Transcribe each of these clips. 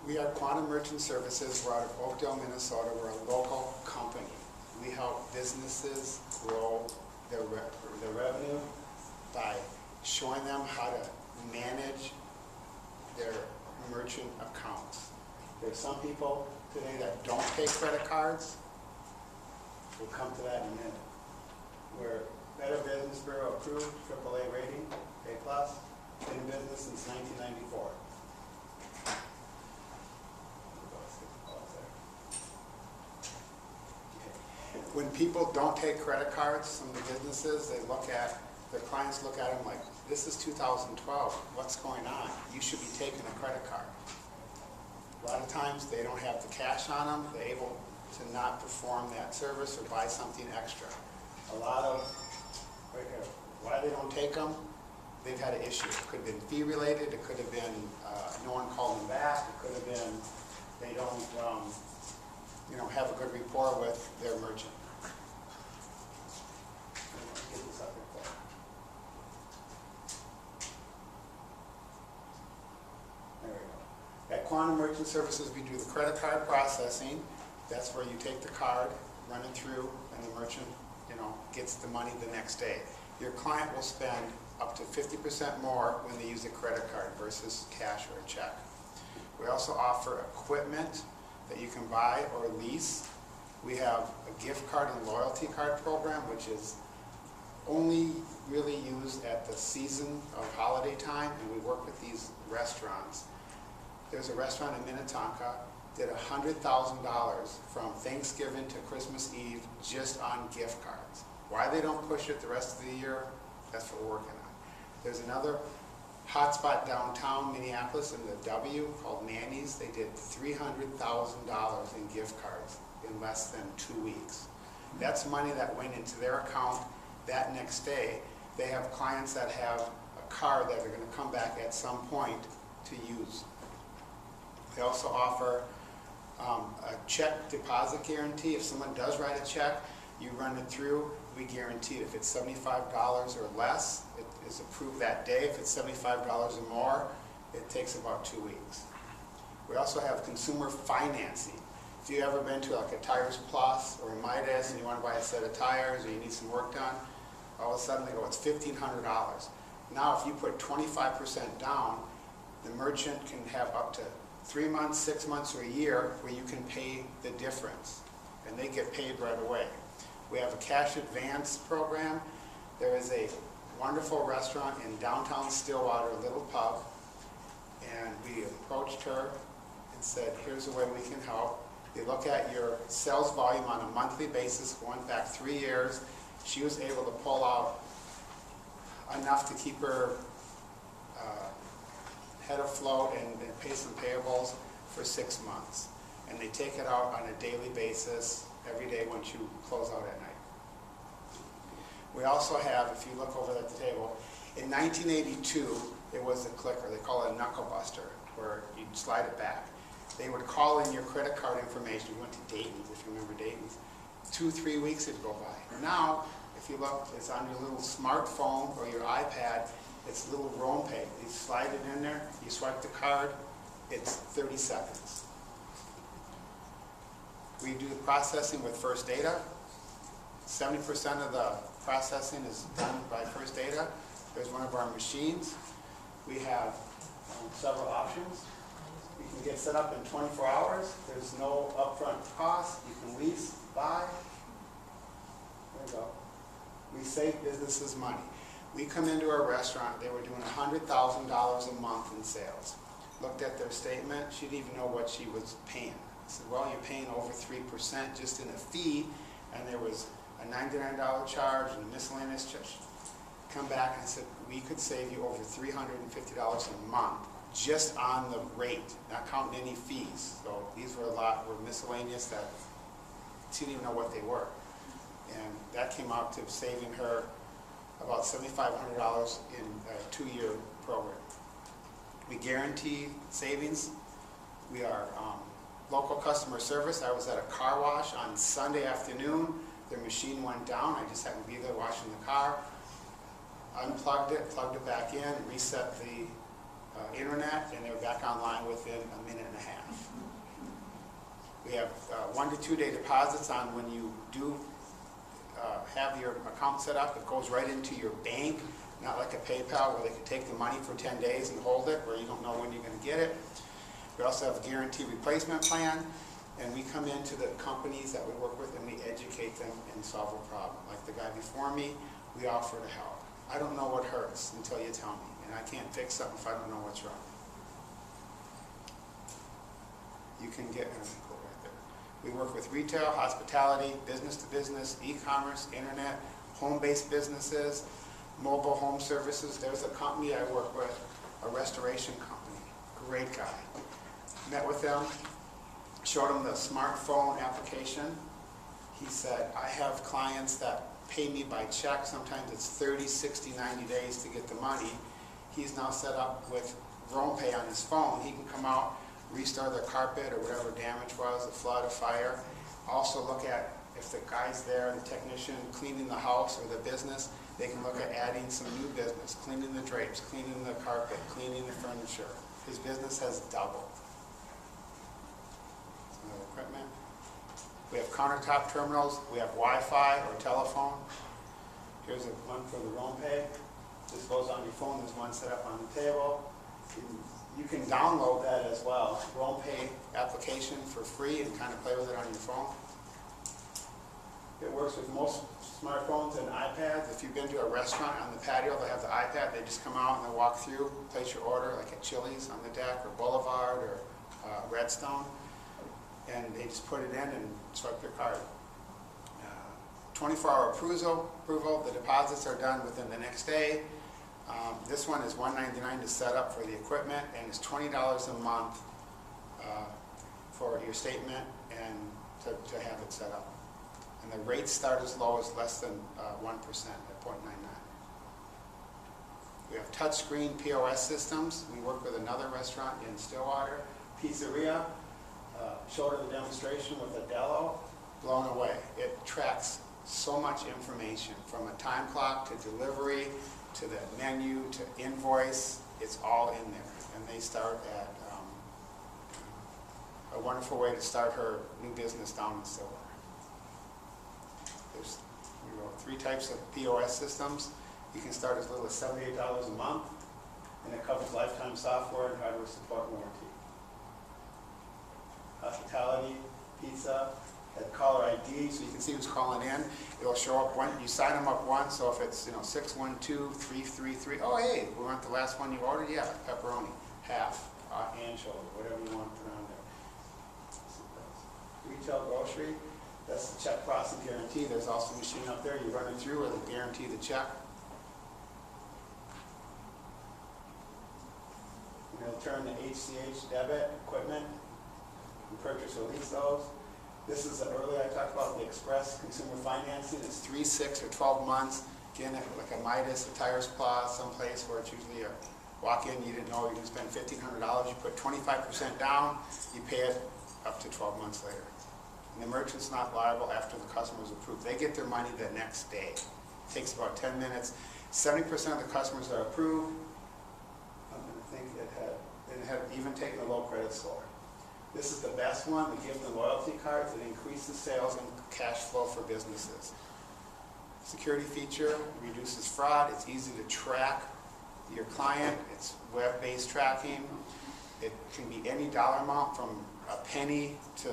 We are Quantum Merchant Services. We're out of Oakdale, Minnesota. We're a local company. We help businesses grow their revenue by showing them how to manage their merchant accounts. There's some people today that don't take credit cards. We'll come to that in a minute. We're Better Business Bureau approved, AAA rating, A+. Been in business since 1994. When people don't take credit cards, some of the businesses, their clients look at them like, this is 2012, what's going on? You should be taking a credit card. A lot of times they don't have the cash on them, they're able to not perform that service or buy something extra. A lot of, right here, why they don't take them, they've had an issue. It could have been fee related, it could have been no one called them back, it could have been they don't have a good rapport with their merchant. Get this up here for you. There we go. At Quantum Merchant Services, we do the credit card processing. That's where you take the card, run it through, and the merchant, gets the money the next day. Your client will spend up to 50% more when they use a credit card versus cash or a check. We also offer equipment that you can buy or lease. We have a gift card and loyalty card program, which is only really used at the season of holiday time, and we work with these restaurants. There's a restaurant in Minnetonka did $100,000 from Thanksgiving to Christmas Eve just on gift cards. Why they don't push it the rest of the year, that's what we're working on. There's another hotspot downtown Minneapolis in the W called Manny's. They did $300,000 in gift cards in less than 2 weeks. That's money that went into their account that next day. They have clients that have a card that are going to come back at some point to use. They also offer a check deposit guarantee. If someone does write a check, you run it through, we guarantee it. If it's $75 or less, it is approved that day. If it's $75 or more, it takes about 2 weeks. We also have consumer financing. If you've ever been to like a Tires Plus or a Midas and you want to buy a set of tires or you need some work done, all of a sudden they go, it's $1,500. Now if you put 25% down, the merchant can have up to 3 months, 6 months, or a year where you can pay the difference, and they get paid right away. We have a cash advance program. There is a wonderful restaurant in downtown Stillwater, a little pub, and we approached her and said, here's a way we can help. They look at your sales volume on a monthly basis going back 3 years. She was able to pull out enough to keep her head afloat and pay some payables for 6 months. And they take it out on a daily basis every day once you close out at night. We also have, if you look over at the table, in 1982, it was a clicker. They call it a knuckle buster, where you'd slide it back. They would call in your credit card information. We went to Dayton's, if you remember Dayton's. 2-3 weeks would go by. Now, if you look, it's on your little smartphone or your iPad. It's a little roam pay. You slide it in there, you swipe the card, it's 30 seconds. We do the processing with First Data. 70% of the processing is done by First Data. There's one of our machines. We have several options. You can get set up in 24 hours. There's no upfront cost. You can lease, buy. There you go. We save businesses money. We come into a restaurant, they were doing $100,000 a month in sales. Looked at their statement, she didn't even know what she was paying. I said, well, you're paying over 3% just in a fee, and there was a $99 charge and a miscellaneous charge. Come back and I said, we could save you over $350 a month just on the rate, not counting any fees. So these were were miscellaneous that she didn't even know what they were. And that came out to saving her about $7,500 in a 2-year program. We guarantee savings. We are local customer service. I was at a car wash on Sunday afternoon. Their machine went down. I just happened to be there washing the car. Unplugged it, plugged it back in, reset the internet, and they're back online within a minute and a half. We have 1 to 2 day deposits on when you do have your account set up. It goes right into your bank, not like a PayPal where they can take the money for 10 days and hold it, where you don't know when you're going to get it. We also have a guaranteed replacement plan, and we come into the companies that we work with and we educate them and solve a problem. Like the guy before me, we offer to help. I don't know what hurts until you tell me, and I can't fix something if I don't know what's wrong. You can get right there. We work with retail, hospitality, business to business, e-commerce, internet, home-based businesses, mobile home services. There's a company I work with, a restoration company. Great guy. Met with them, showed him the smartphone application. He said, I have clients that pay me by check. Sometimes it's 30, 60, 90 days to get the money. He's now set up with RoamPay on his phone. He can come out, restore the carpet or whatever damage was, a flood, a fire. Also look at if the guy's there, the technician cleaning the house or the business, they can look at adding some new business, cleaning the drapes, cleaning the carpet, cleaning the furniture. His business has doubled. Some other equipment. We have countertop terminals, we have Wi-Fi or telephone. Here's one for the RoamPay. This goes on your phone, there's one set up on the table. You can download that as well, RoamPay application for free, and kind of play with it on your phone. It works with most smartphones and iPads. If you've been to a restaurant on the patio, they have the iPad, they just come out and they walk through, place your order, like at Chili's on the deck, or Boulevard, or Redstone. And they just put it in and swipe your card. 24-hour approval, the deposits are done within the next day. This one is $199 to set up for the equipment, and it's $20 a month for your statement and to have it set up. And the rates start as low as less than 1% at 0.99. We have touchscreen POS systems. We work with another restaurant in Stillwater, pizzeria. Showed her the demonstration with a Dello, blown away. It tracks so much information, from a time clock to delivery to the menu to invoice. It's all in there, and they start at a wonderful way to start her new business down in Stillwater. There's 3 types of POS systems. You can start as little as $78 a month, and it covers lifetime software and hardware support warranty. Hospitality, pizza, had caller ID, so you can see who's calling in. It'll show up when you sign them up once, so if it's 612-333, oh hey, we want the last one you ordered? Yeah, pepperoni, half, anchovy, whatever you want to put on there. Retail grocery, that's the check processing guarantee. There's also a machine up there, you run it through, or they guarantee the check. And it'll turn the HCH debit equipment. You purchase or lease those. This is earlier I talked about the express consumer financing. It's 3, 6, or 12 months. Again, like a Midas, a Tires Plaza, someplace where it's usually a walk in, you didn't know you can spend $1,500. You put 25% down, you pay it up to 12 months later. And the merchant's not liable after the customer's approved. They get their money the next day. It takes about 10 minutes. 70% of the customers are approved. I think it had even taken a low credit score. This is the best one, the gift and loyalty cards. It increases sales and cash flow for businesses. Security feature, reduces fraud. It's easy to track your client. It's web-based tracking. It can be any dollar amount from a penny to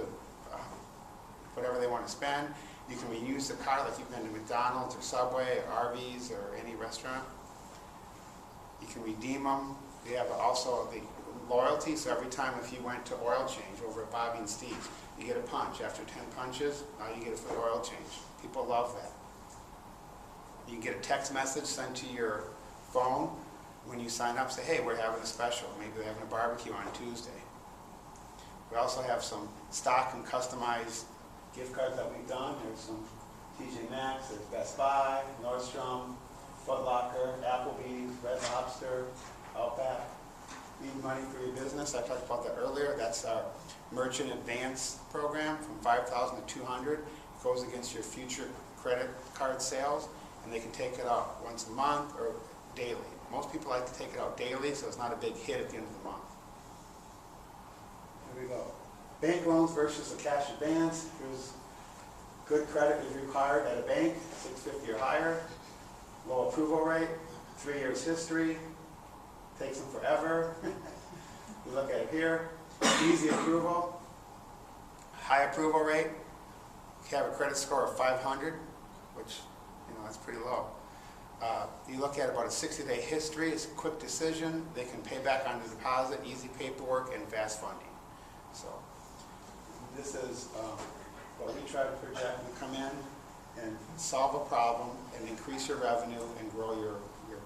whatever they want to spend. You can reuse the card like you've been to McDonald's or Subway or Arby's or any restaurant. You can redeem them. We have also the loyalty, so every time if you went to oil change over at Bobby and Steve's, you get a punch. After 10 punches, now you get a free oil change. People love that. You can get a text message sent to your phone when you sign up, say, hey, we're having a special. Maybe they're having a barbecue on Tuesday. We also have some stock and customized gift cards that we've done. There's some TJ Maxx, there's Best Buy, Nordstrom, Foot Locker, Applebee's, Red Lobster, Outback. Need money for your business. I talked about that earlier. That's our merchant advance program from $5,000 to $200. It goes against your future credit card sales, and they can take it out once a month or daily. Most people like to take it out daily, so it's not a big hit at the end of the month. Here we go. Bank loans versus a cash advance. Here's good credit is required at a bank, 650 or higher. Low approval rate, 3 years history, takes them forever. We look at it here. Easy approval, high approval rate. You have a credit score of 500, which, that's pretty low. You look at about a 60-day history. It's a quick decision. They can pay back on the deposit, easy paperwork, and fast funding. So this is what we try to project. We come in and solve a problem and increase your revenue and grow your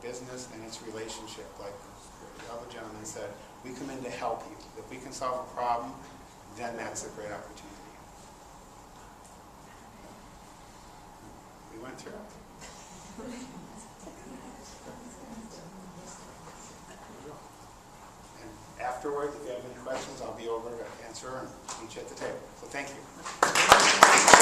business and its relationship. Like the other gentleman said, we come in to help you. If we can solve a problem, then that's a great opportunity. We went through it. And afterwards, if you have any questions, I'll be over to answer and meet you at the table. So thank you.